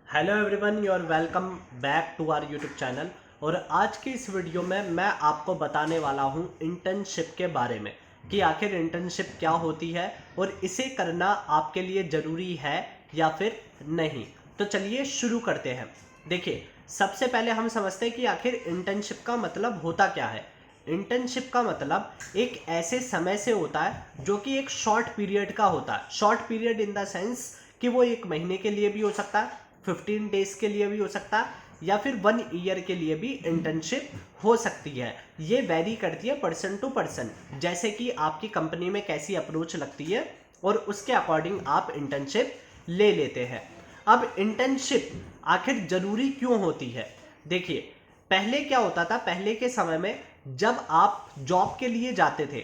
Hello everyone, you are welcome back to our YouTube channel. और आज की इस वीडियो में मैं आपको बताने वाला हूं इंटर्नशिप के बारे में कि आखिर इंटर्नशिप क्या होती है और इसे करना आपके लिए ज़रूरी है या फिर नहीं। तो चलिए शुरू करते हैं। देखिए, सबसे पहले हम समझते हैं कि आखिर इंटर्नशिप का मतलब होता क्या है। इंटर्नशिप का मतलब एक ऐसे समय से होता है जो कि एक शॉर्ट पीरियड का होता है। Short period in the sense कि वो 1 महीने के लिए भी हो सकता है, 15 डेज के लिए भी हो सकता है, या फिर 1 ईयर के लिए भी इंटर्नशिप हो सकती है। ये वेरी करती है पर्सन टू पर्सन, जैसे कि आपकी कंपनी में कैसी अप्रोच लगती है और उसके अकॉर्डिंग आप इंटर्नशिप ले लेते हैं। अब इंटर्नशिप आखिर जरूरी क्यों होती है? देखिए, पहले क्या होता था, पहले के समय में जब आप जॉब के लिए जाते थे,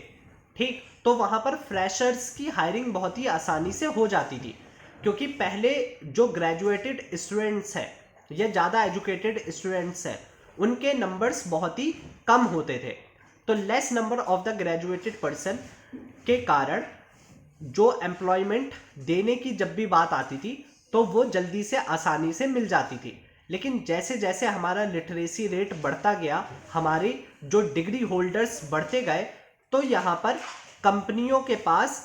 ठीक, तो वहां पर फ्रेशर्स की हायरिंग बहुत ही आसानी से हो जाती थी, क्योंकि पहले जो ग्रेजुएटेड स्टूडेंट्स हैं या ज़्यादा एजुकेटेड स्टूडेंट्स हैं, उनके नंबर्स बहुत ही कम होते थे। तो less number of the graduated person के कारण जो एम्प्लॉयमेंट देने की जब भी बात आती थी तो वो जल्दी से आसानी से मिल जाती थी। लेकिन जैसे जैसे हमारा लिटरेसी रेट बढ़ता गया, हमारे जो डिग्री होल्डर्स बढ़ते गए, तो यहाँ पर कंपनियों के पास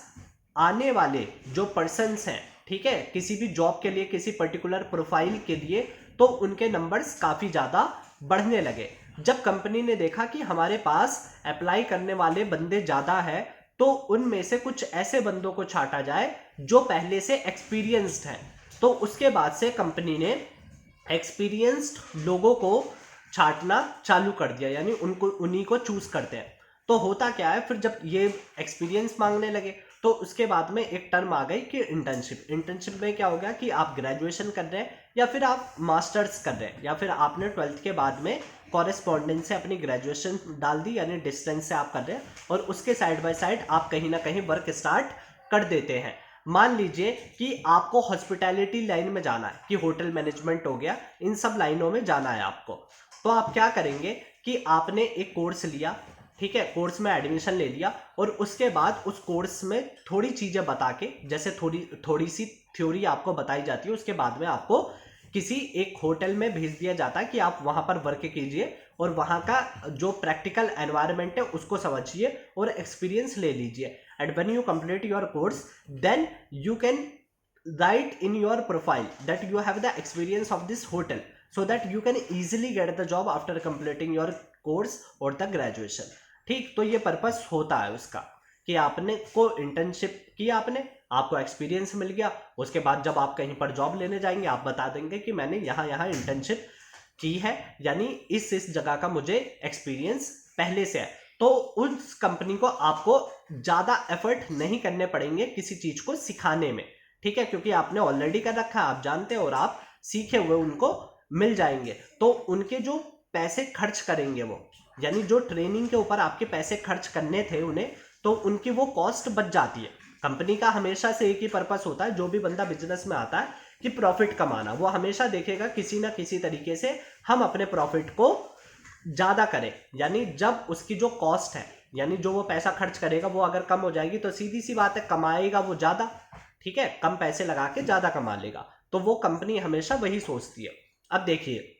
आने वाले जो पर्सन्स हैं, ठीक है, किसी भी जॉब के लिए, किसी पर्टिकुलर प्रोफाइल के लिए, तो उनके नंबर्स काफ़ी ज़्यादा बढ़ने लगे। जब कंपनी ने देखा कि हमारे पास अप्लाई करने वाले बंदे ज़्यादा है, तो उनमें से कुछ ऐसे बंदों को छांटा जाए जो पहले से एक्सपीरियंस्ड हैं। तो उसके बाद से कंपनी ने एक्सपीरियंस्ड लोगों को छांटना चालू कर दिया, यानी उनको उन्हीं को चूज करते हैं। तो होता क्या है, फिर जब ये एक्सपीरियंस मांगने लगे तो उसके बाद में एक टर्म आ गई कि इंटर्नशिप। इंटर्नशिप में क्या हो गया कि आप ग्रेजुएशन कर रहे हैं या फिर आप मास्टर्स कर रहे हैं या फिर आपने 12th के बाद में कॉरेस्पॉन्डेंस से अपनी ग्रेजुएशन डाल दी, यानी डिस्टेंस से आप कर रहे हैं, और उसके साइड बाय साइड आप कहीं ना कहीं वर्क स्टार्ट कर देते हैं। मान लीजिए कि आपको हॉस्पिटैलिटी लाइन में जाना है, कि होटल मैनेजमेंट हो गया, इन सब लाइनों में जाना है आपको। तो आप क्या करेंगे कि आपने एक कोर्स लिया, ठीक है, कोर्स में एडमिशन ले लिया, और उसके बाद उस कोर्स में थोड़ी चीज़ें बता के, जैसे थोड़ी थोड़ी सी थ्योरी आपको बताई जाती है, उसके बाद में आपको किसी एक होटल में भेज दिया जाता है कि आप वहाँ पर वर्क कीजिए और वहाँ का जो प्रैक्टिकल एनवायरनमेंट है उसको समझिए और एक्सपीरियंस ले लीजिए। And when you complete your course, then you can write in your profile that you have the experience of this hotel, so that you can easily get the job after completing your course or the graduation। ठीक, तो ये purpose होता है उसका कि आपने को internship किया, आपने आपको एक्सपीरियंस मिल गया, उसके बाद जब आप कहीं पर जॉब लेने जाएंगे आप बता देंगे कि मैंने यहाँ यहाँ इंटर्नशिप की है, यानी इस जगह का मुझे एक्सपीरियंस पहले से है। तो उस कंपनी को आपको ज़्यादा एफर्ट नहीं करने पड़ेंगे किसी चीज़ को सिखाने में, ठीक है, क्योंकि आपने ऑलरेडी कर रखा है, आप जानते हैं और आप सीखे हुए उनको मिल जाएंगे। तो उनके जो पैसे खर्च करेंगे वो, यानी जो ट्रेनिंग के ऊपर आपके पैसे खर्च करने थे उन्हें, तो उनकी वो कॉस्ट बच जाती है। कंपनी का हमेशा से एक ही पर्पस होता है, जो भी बंदा बिजनेस में आता है, कि प्रॉफिट कमाना। वो हमेशा देखेगा किसी ना किसी तरीके से हम अपने प्रॉफिट को ज़्यादा करें, यानी जब उसकी जो कॉस्ट है, यानी जो वो पैसा खर्च करेगा, वो अगर कम हो जाएगी तो सीधी सी बात है कमाएगा वो ज़्यादा, ठीक है, कम पैसे लगा के ज़्यादा कमा लेगा। तो वो कंपनी हमेशा वही सोचती है। अब देखिए,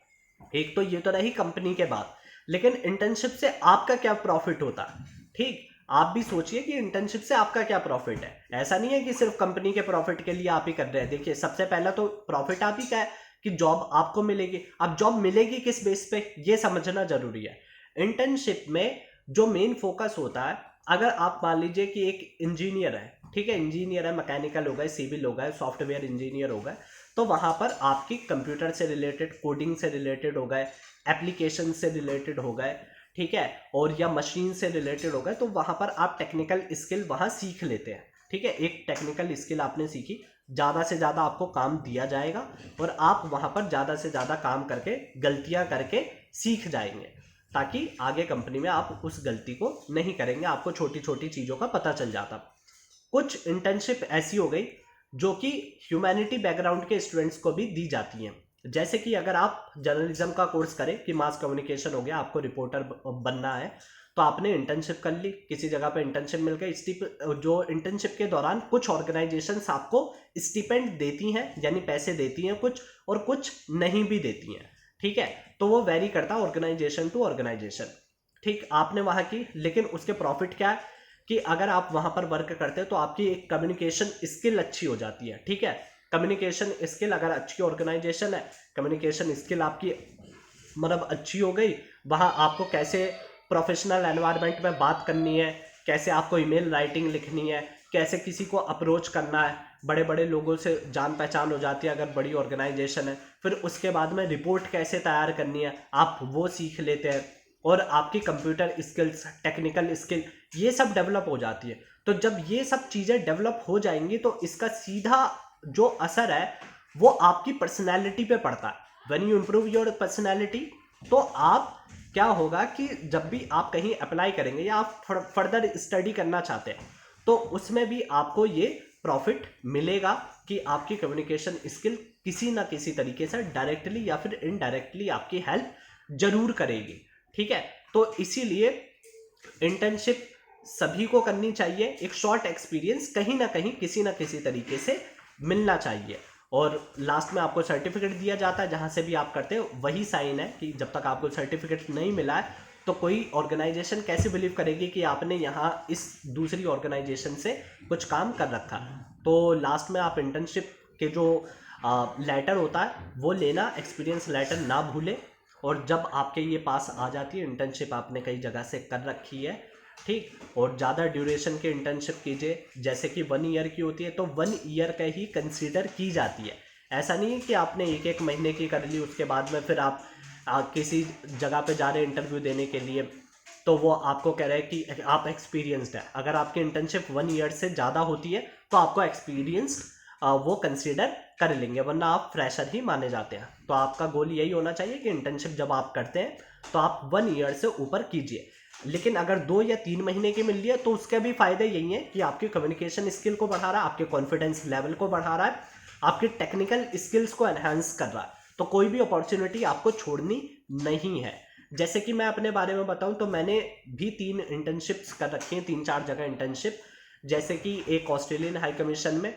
एक तो ये तो रही कंपनी के बात, लेकिन इंटर्नशिप से आपका क्या प्रॉफिट होता है? ठीक, आप भी सोचिए कि इंटर्नशिप से आपका क्या प्रॉफिट है। ऐसा नहीं है कि सिर्फ कंपनी के प्रॉफिट के लिए आप ही कर रहे हैं। देखिए, सबसे पहला तो प्रॉफिट आप ही का है कि जॉब आपको मिलेगी। अब जॉब मिलेगी किस बेस पे, ये समझना जरूरी है। इंटर्नशिप में जो मेन फोकस होता है, अगर आप मान लीजिए कि एक इंजीनियर है, ठीक है, इंजीनियर है, मैकेनिकल हो गए, सिविल हो गए, सॉफ्टवेयर इंजीनियर हो गए, तो वहाँ पर आपकी कंप्यूटर से रिलेटेड, कोडिंग से रिलेटेड हो गए, एप्लीकेशन से रिलेटेड हो गए, ठीक है, और या मशीन से रिलेटेड हो गए, तो वहाँ पर आप टेक्निकल स्किल वहाँ सीख लेते हैं। ठीक है, एक टेक्निकल स्किल आपने सीखी, ज़्यादा से ज़्यादा आपको काम दिया जाएगा और आप वहाँ पर ज़्यादा से ज़्यादा काम करके, गलतियाँ करके सीख जाएंगे, ताकि आगे कंपनी में आप उस गलती को नहीं करेंगे, आपको छोटी छोटी चीज़ों का पता चल जाता। कुछ इंटर्नशिप ऐसी हो गई जो कि ह्यूमैनिटी बैकग्राउंड के स्टूडेंट्स को भी दी जाती हैं। जैसे कि अगर आप जर्नलिज्म का कोर्स करें, कि मास कम्युनिकेशन हो गया, आपको रिपोर्टर बनना है, तो आपने इंटर्नशिप कर ली, किसी जगह पे इंटर्नशिप मिल गई, जो इंटर्नशिप के दौरान कुछ ऑर्गेनाइजेशंस आपको स्टिपेंड देती हैं, यानी पैसे देती हैं कुछ, और कुछ नहीं भी देती हैं, ठीक है। तो वो वेरी करता है ऑर्गेनाइजेशन टू ऑर्गेनाइजेशन, ठीक। आपने वहाँ की, लेकिन उसके प्रॉफिट क्या है कि अगर आप वहाँ पर वर्क करते हैं तो आपकी एक कम्युनिकेशन स्किल अच्छी हो जाती है, ठीक है। कम्युनिकेशन स्किल अगर अच्छी ऑर्गेनाइजेशन है, कम्युनिकेशन स्किल आपकी मतलब अच्छी हो गई, वहाँ आपको कैसे प्रोफेशनल एनवायरनमेंट में बात करनी है, कैसे आपको ईमेल राइटिंग लिखनी है, कैसे किसी को अप्रोच करना है, बड़े बड़े लोगों से जान पहचान हो जाती है अगर बड़ी ऑर्गेनाइजेशन है। फिर उसके बाद में रिपोर्ट कैसे तैयार करनी है आप वो सीख लेते हैं, और आपकी कंप्यूटर स्किल्स, टेक्निकल स्किल, ये सब डेवलप हो जाती है। तो जब ये सब चीज़ें डेवलप हो जाएंगी तो इसका सीधा जो असर है वो आपकी पर्सनैलिटी पे पड़ता है। When you improve your personality, तो आप क्या होगा कि जब भी आप कहीं अप्लाई करेंगे या आप फर्दर स्टडी करना चाहते हैं तो उसमें भी आपको ये प्रॉफिट मिलेगा कि आपकी कम्युनिकेशन स्किल किसी ना किसी तरीके से डायरेक्टली या फिर इनडायरेक्टली आपकी हेल्प जरूर करेगी, ठीक है। तो इसीलिए इंटर्नशिप सभी को करनी चाहिए, एक शॉर्ट एक्सपीरियंस कहीं ना कहीं किसी ना किसी तरीके से मिलना चाहिए, और लास्ट में आपको सर्टिफिकेट दिया जाता है जहां से भी आप करते हो, वही साइन है कि जब तक आपको सर्टिफिकेट नहीं मिला है तो कोई ऑर्गेनाइजेशन कैसे बिलीव करेगी कि आपने यहाँ इस दूसरी ऑर्गेनाइजेशन से कुछ काम कर रखा। तो लास्ट में आप इंटर्नशिप के जो लेटर होता है वो लेना, एक्सपीरियंस लेटर ना भूले, और जब आपके ये पास आ जाती है इंटर्नशिप आपने कई जगह से कर रखी है, ठीक, और ज़्यादा ड्यूरेशन की इंटर्नशिप कीजिए, जैसे कि 1 ईयर की होती है तो 1 ईयर का ही कंसीडर की जाती है। ऐसा नहीं है कि आपने एक महीने की कर ली उसके बाद में फिर आप किसी जगह पे जा रहे हैं इंटरव्यू देने के लिए तो वो आपको कह रहे हैं कि आप एक्सपीरियंस्ड है। अगर आपकी इंटर्नशिप 1 ईयर से ज़्यादा होती है तो आपको एक्सपीरियंस वो कंसीडर कर लेंगे, वरना आप फ्रेशर ही माने जाते हैं। तो आपका गोल यही होना चाहिए कि इंटर्नशिप जब आप करते हैं तो आप 1 ईयर से ऊपर कीजिए। लेकिन अगर 2 या 3 महीने की मिल रही है तो उसके भी फायदे यही है कि आपकी कम्युनिकेशन स्किल को बढ़ा रहा है, आपके कॉन्फिडेंस लेवल को बढ़ा रहा है, आपकी टेक्निकल स्किल्स को एनहांस कर रहा है। तो कोई भी अपॉर्चुनिटी आपको छोड़नी नहीं है। जैसे कि मैं अपने बारे में बताऊं तो मैंने भी 3 इंटर्नशिप्स कर रखी हैं, 3-4 जगह इंटर्नशिप। जैसे कि एक ऑस्ट्रेलियन हाई कमीशन में,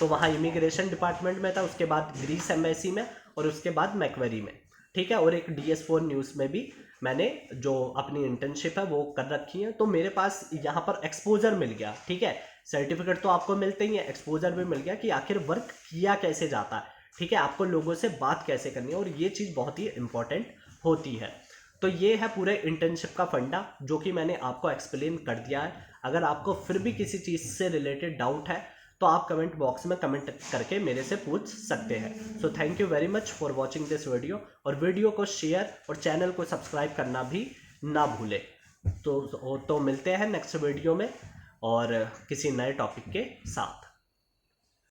तो वहाँ इमिग्रेशन डिपार्टमेंट में था, उसके बाद ग्रीस एम्बेसी में, और उसके बाद मैक्वेरी में, ठीक है। और एक DS4 न्यूज़ में भी मैंने जो अपनी इंटर्नशिप है वो कर रखी है। तो मेरे पास यहाँ पर एक्सपोजर मिल गया, ठीक है। सर्टिफिकेट तो आपको मिलते ही है, एक्सपोजर भी मिल गया कि आखिर वर्क किया कैसे जाता है, ठीक है, आपको लोगों से बात कैसे करनी है, और ये चीज़ बहुत ही इंपॉर्टेंट होती है। तो ये है पूरे इंटर्नशिप का फंडा जो कि मैंने आपको एक्सप्लेन कर दिया है। अगर आपको फिर भी किसी चीज़ से रिलेटेड डाउट है तो आप कमेंट बॉक्स में कमेंट करके मेरे से पूछ सकते हैं। So thank you very much for watching this video, और वीडियो को शेयर और चैनल को सब्सक्राइब करना भी ना भूलें। तो मिलते हैं नेक्स्ट वीडियो में और किसी नए टॉपिक के साथ।